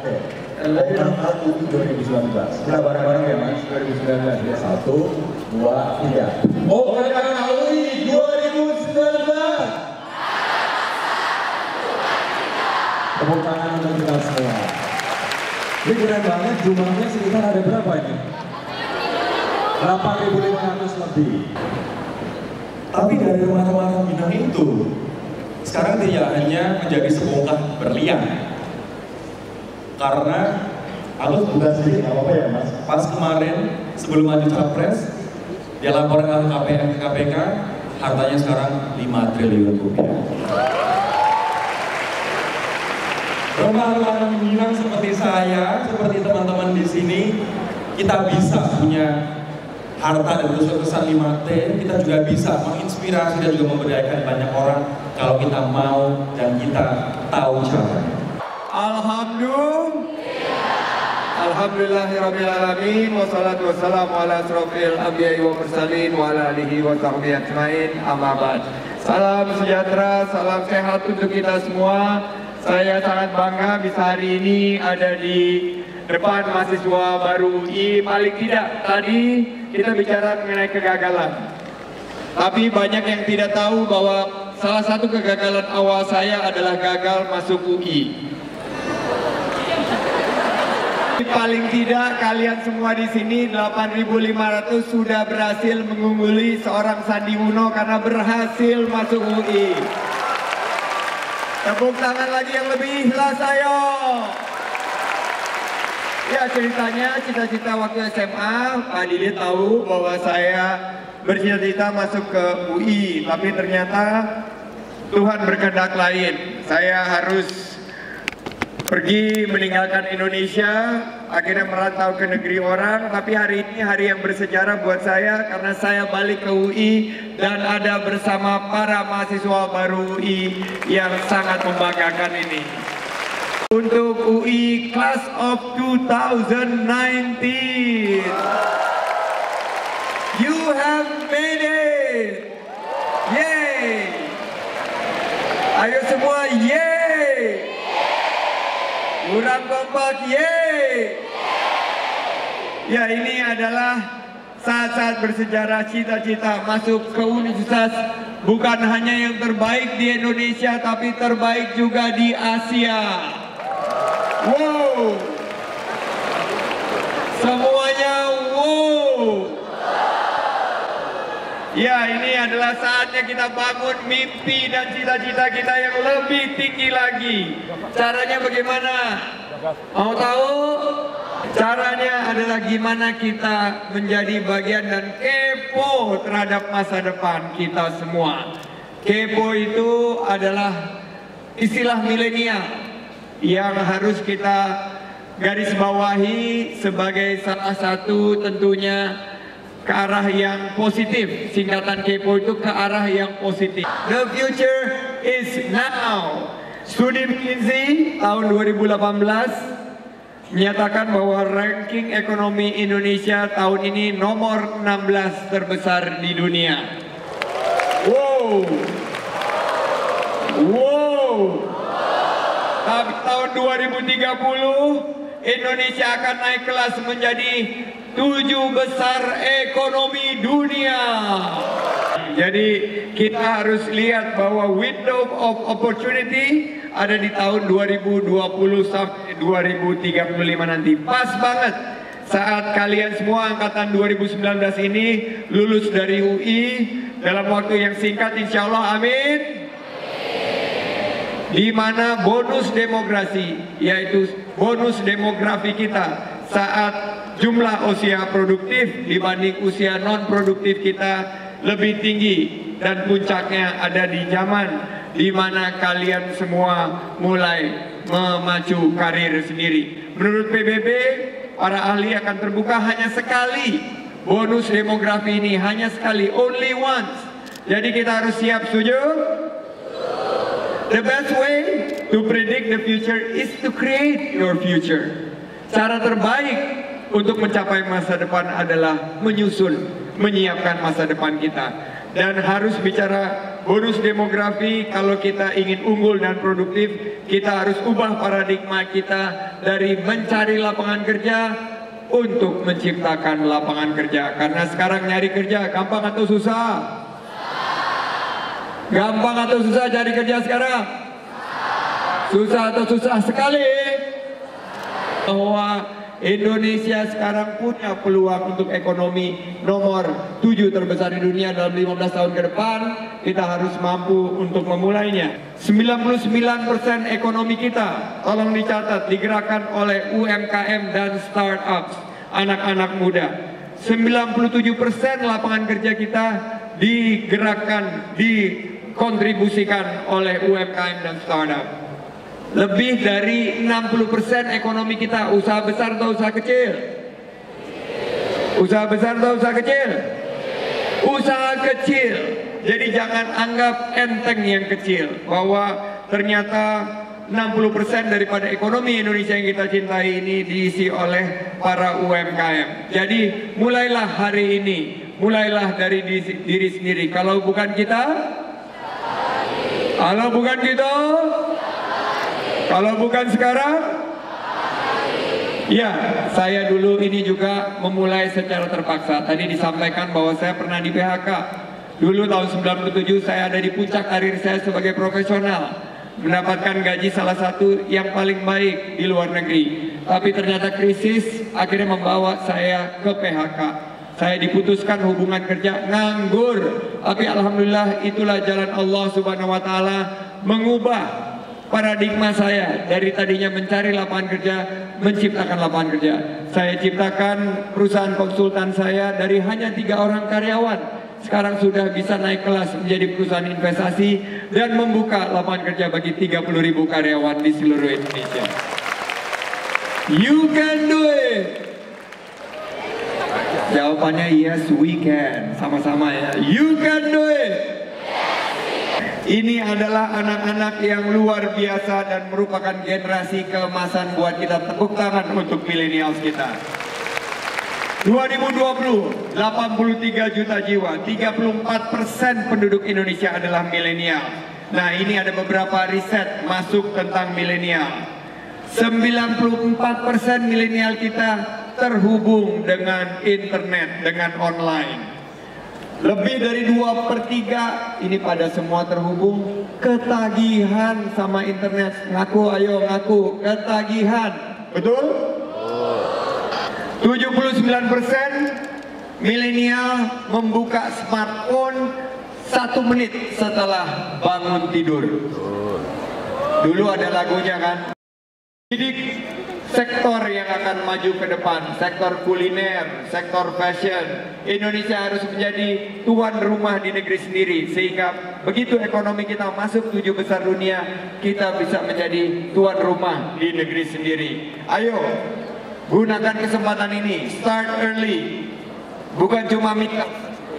Oke. Lomba Aku 2019. Kita bareng-bareng ya Mas. 2019 ya. 1, 2, 3. OKKUI 2019. Tepuk tangan untuk kita semua. Ini keren banget, jumlahnya sekitar ada berapa ini? 8.500 lebih. Tapi dari teman-teman Minang itu, sekarang tidak hanya menjadi sebongkah berlian. Karena aku Bukan sedikit, apa ya Mas? pas kemarin sebelum maju capres, dia laporan ke KPK, hartanya sekarang 5 triliun rupiah. Teman-teman Minang seperti saya, seperti teman-teman di sini, kita bisa punya harta dan kesuksesan 5T, kita juga bisa menginspirasi dan juga memberdayakan banyak orang kalau kita mau dan kita tahu caranya. Alhamdulillahirrabbilalamin. Wassalatu wassalamu ala asrofil anbiya'i wa mursalin wa ala alihi wa sahbihi ajmain, amma ba'd. Salam sejahtera, salam sehat untuk kita semua. Saya sangat bangga bisa hari ini ada di depan mahasiswa baru UI. Paling tidak tadi kita bicara mengenai kegagalan. Tapi banyak yang tidak tahu bahwa salah satu kegagalan awal saya adalah gagal masuk UI. Paling tidak kalian semua di sini 8.500 sudah berhasil mengungguli seorang Sandi Uno karena berhasil masuk UI. Tepuk tangan lagi yang lebih ikhlas ayo. Ya ceritanya cita-cita waktu SMA, Pak Dili tahu bahwa saya bercita-cita masuk ke UI, tapi ternyata Tuhan berkehendak lain. Saya harus pergi meninggalkan Indonesia, akhirnya merantau ke negeri orang, tapi hari ini hari yang bersejarah buat saya karena saya balik ke UI dan ada bersama para mahasiswa baru UI yang sangat membanggakan ini. Untuk UI Class of 2019, you have made it! Yay! Ayo semua, yay! Kurang kompak, yeay! Ya ini adalah saat-saat bersejarah. Cita-cita masuk ke universitas bukan hanya yang terbaik di Indonesia, tapi terbaik juga di Asia. Wow! Semuanya wow! Ya ini adalah saatnya kita bangun mimpi dan cita-cita kita yang lebih tinggi lagi. Caranya bagaimana? Mau tahu? Caranya adalah gimana kita menjadi bagian dan kepo terhadap masa depan kita semua. Kepo itu adalah istilah milenial yang harus kita garis bawahi sebagai salah satu tentunya ke arah yang positif. Singkatan kepo itu ke arah yang positif. The future is now. Studi McKinsey tahun 2018 menyatakan bahwa ranking ekonomi Indonesia tahun ini nomor 16 terbesar di dunia. Wow. Wow. Tapi tahun 2030 Indonesia akan naik kelas menjadi 7 besar ekonomi dunia. Jadi kita harus lihat bahwa window of opportunity ada di tahun 2020 sampai 2035 nanti. Pas banget saat kalian semua angkatan 2019 ini lulus dari UI dalam waktu yang singkat, insya Allah, amin. Di mana bonus demografi, yaitu bonus demografi kita saat jumlah usia produktif dibanding usia non produktif kita lebih tinggi, dan puncaknya ada di zaman di mana kalian semua mulai memacu karir sendiri. Menurut PBB, para ahli akan terbuka hanya sekali. Bonus demografi ini hanya sekali, only once. Jadi kita harus siap, setuju? The best way to predict the future is to create your future. Cara terbaik untuk mencapai masa depan adalah menyusun, menyiapkan masa depan kita. Dan harus bicara bonus demografi. Kalau kita ingin unggul dan produktif, kita harus ubah paradigma kita dari mencari lapangan kerja untuk menciptakan lapangan kerja. Karena sekarang nyari kerja gampang atau susah? Gampang atau susah cari kerja sekarang? Susah atau susah sekali? Bahwa Indonesia sekarang punya peluang untuk ekonomi nomor 7 terbesar di dunia dalam 15 tahun ke depan. Kita harus mampu untuk memulainya. 99% ekonomi kita, tolong dicatat, digerakkan oleh UMKM dan startups, anak-anak muda. 97% lapangan kerja kita digerakkan, dikontribusikan oleh UMKM dan startup. Lebih dari 60% ekonomi kita usaha besar atau usaha kecil? Usaha besar atau usaha kecil? Usaha kecil. Jadi jangan anggap enteng yang kecil, bahwa ternyata 60% daripada ekonomi Indonesia yang kita cintai ini diisi oleh para UMKM. Jadi mulailah hari ini, mulailah dari diri sendiri. Kalau bukan kita, kalau bukan kita, kalau bukan sekarang, ya, saya dulu ini juga memulai secara terpaksa. Tadi disampaikan bahwa saya pernah di PHK. Dulu tahun 97 saya ada di puncak karir saya sebagai profesional, mendapatkan gaji salah satu yang paling baik di luar negeri. Tapi ternyata krisis akhirnya membawa saya ke PHK. Saya diputuskan hubungan kerja, nganggur. Tapi alhamdulillah itulah jalan Allah Subhanahu wa taala mengubah paradigma saya dari tadinya mencari lapangan kerja, menciptakan lapangan kerja. Saya ciptakan perusahaan konsultan saya dari hanya 3 orang karyawan. Sekarang sudah bisa naik kelas menjadi perusahaan investasi dan membuka lapangan kerja bagi 30.000 karyawan di seluruh Indonesia. You can do it. Jawabannya yes, we can. Sama-sama ya. You can do it. Ini adalah anak-anak yang luar biasa dan merupakan generasi keemasan buat kita. Tepuk tangan untuk milenials kita. 2020, 83 juta jiwa, 34% penduduk Indonesia adalah milenial. Nah, ini ada beberapa riset masuk tentang milenial. 94% milenial kita terhubung dengan internet, dengan online. Lebih dari 2/3 ini pada semua terhubung, ketagihan sama internet. Ngaku, ayo ngaku, ketagihan. Betul? 79% milenial membuka smartphone 1 menit setelah bangun tidur. Dulu ada lagunya kan? Didik sektor yang akan maju ke depan, sektor kuliner, sektor fashion. Indonesia harus menjadi tuan rumah di negeri sendiri, sehingga begitu ekonomi kita masuk 7 besar dunia, kita bisa menjadi tuan rumah di negeri sendiri. Ayo, gunakan kesempatan ini, start early. Bukan cuma meetup,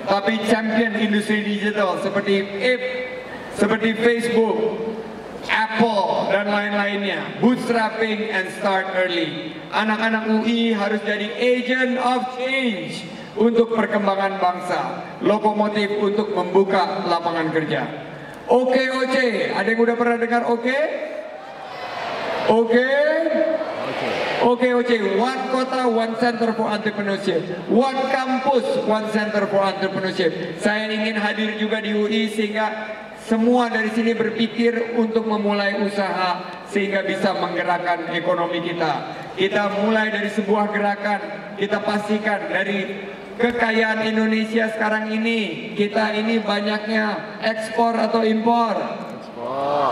tapi champion industri digital seperti IP, seperti Facebook, Apple, dan lain-lainnya. Bootstrapping and start early. Anak-anak UI harus jadi agent of change untuk perkembangan bangsa, lokomotif untuk membuka lapangan kerja. OKOC, ada yang udah pernah dengar oke? Oke? OKOC, One Kota, One Center for Entrepreneurship, One Campus, One Center for Entrepreneurship. Saya ingin hadir juga di UI sehingga semua dari sini berpikir untuk memulai usaha sehingga bisa menggerakkan ekonomi kita. Kita mulai dari sebuah gerakan, kita pastikan dari kekayaan Indonesia sekarang ini, kita ini banyaknya ekspor atau impor? Ekspor.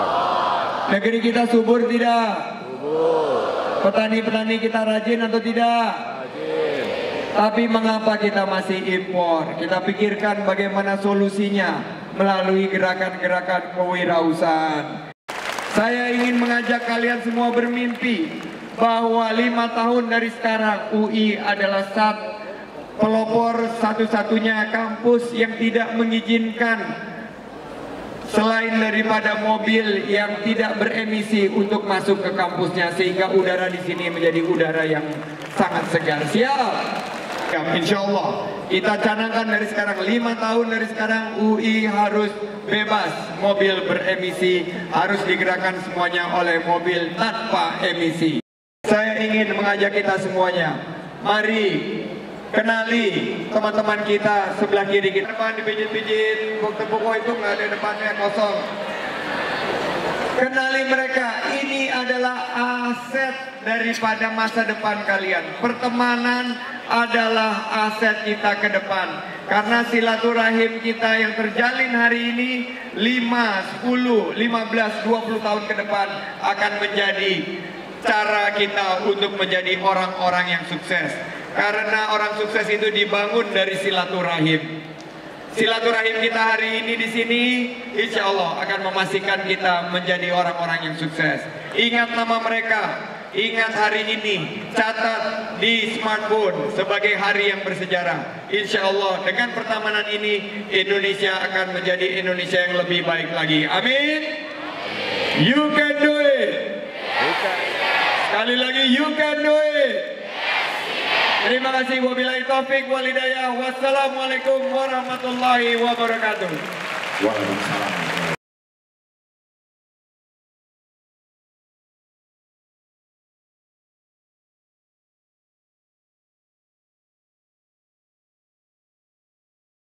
Negeri kita subur tidak? Subur. Petani-petani kita rajin atau tidak? Rajin. Tapi mengapa kita masih impor? Kita pikirkan bagaimana solusinya melalui gerakan-gerakan kewirausahaan. Saya ingin mengajak kalian semua bermimpi bahwa 5 tahun dari sekarang UI adalah pelopor satu-satunya kampus yang tidak mengizinkan selain daripada mobil yang tidak beremisi untuk masuk ke kampusnya, sehingga udara di sini menjadi udara yang sangat segar. Siap? Insya Allah kita canangkan dari sekarang 5 tahun dari sekarang UI harus bebas mobil beremisi, harus digerakkan semuanya oleh mobil tanpa emisi. Saya ingin mengajak kita semuanya, mari kenali teman-teman kita sebelah kiri kita. Depan dipijit-pijit, tepuk itu nggak ada depannya kosong. Kenali mereka, ini adalah aset daripada masa depan kalian. Pertemanan adalah aset kita ke depan. Karena silaturahim kita yang terjalin hari ini 5, 10, 15, 20 tahun ke depan akan menjadi cara kita untuk menjadi orang-orang yang sukses. Karena orang sukses itu dibangun dari silaturahim. Silaturahim kita hari ini di sini, insya Allah akan memastikan kita menjadi orang-orang yang sukses. Ingat nama mereka, ingat hari ini, catat di smartphone sebagai hari yang bersejarah. Insya Allah dengan pertemanan ini, Indonesia akan menjadi Indonesia yang lebih baik lagi. Amin. You can do it. Sekali lagi, you can do it. Terima kasih. Wabillahi taufik wal hidayah. Wassalamualaikum warahmatullahi wabarakatuh. Waalaikumsalam.